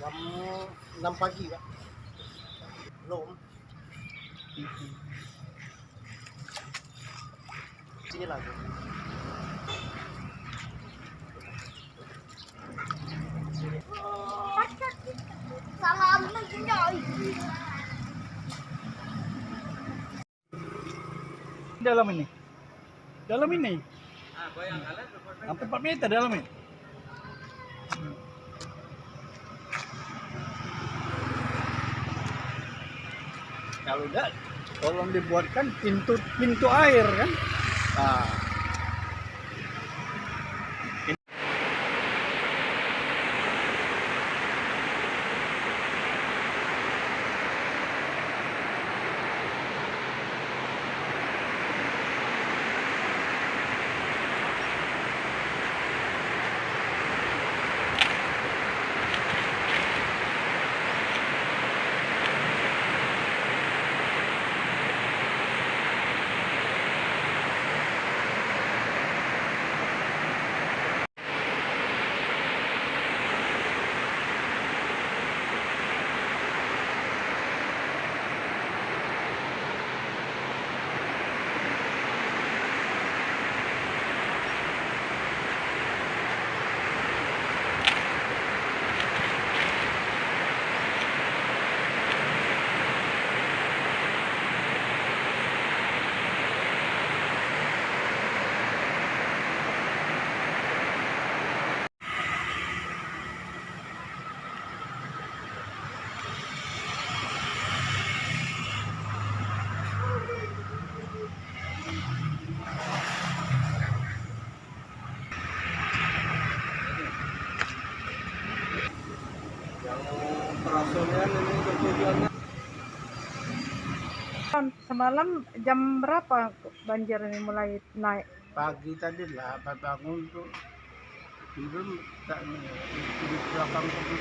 Jam 6 pagi, Pak. Belum. Sini lagi. Salam menjadi. Dalam ini. Dalam ini. Hampir 4 meter dalam ini. Kalau enggak, tolong dibuatkan pintu air kan. Nah, Operasional ini tujuannya Semalam jam berapa banjir ini mulai naik? pagi tadi lah, bangun tuh belum tak di belakang tuh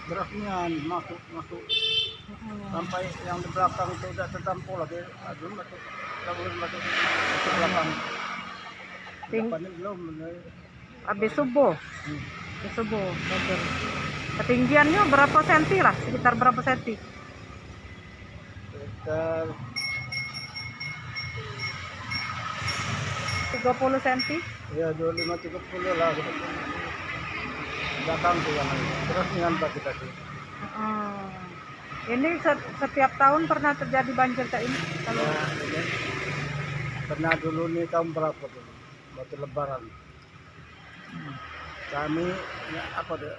derasnya masuk sampai yang di belakang itu udah tertampol lagi. Aduh, masuk ke belakang. Depannya belum. Habis subuh banjir. Ketinggiannya berapa senti lah? Sekitar berapa senti? Sekitar 30 senti? ya 25-30 lah. Belakang tuh yang terus dengan pagi tadi. Ini setiap tahun pernah terjadi banjir kayak ini? Kalau Ya, ini pernah dulu nih tahun berapa dulu waktu Lebaran kami ya, apa deh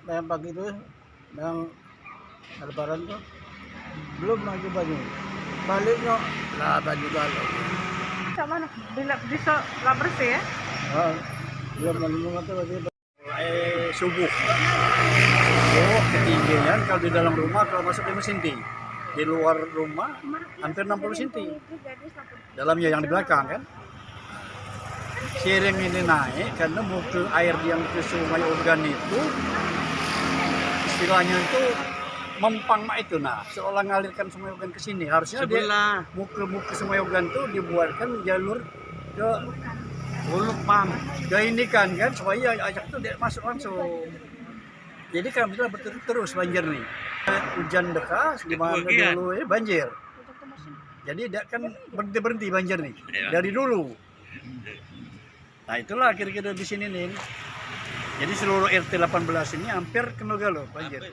yang pagi itu yang Lebaran tuh belum lagi baju baliknya lah baju galau. Cak mana? Bisa lah bersih ya? Belum lalu tuh mulai subuh. Oh, ketinggian kalau di dalam rumah, kalau masuk 5 cm. Di luar rumah hampir 60 cm. Dalamnya yang di belakang kan. Sering ini naik karena muka air yang ke Sungai Organ itu istilahnya itu mempang itu, nah seolah ngalirkan Sungai Organ ke sini. Harusnya dia muka Sungai Organ itu dibuatkan jalur ke hulu pam ke ini kan supaya ajak itu dia masuk langsung. Jadi kan bisa terus banjir nih. Hujan deras di mana dulu banjir. Jadi dia kan berhenti banjir nih dari dulu. Nah itulah kira-kira di sini nih. Jadi seluruh RT 18 ini hampir kena galau banjir.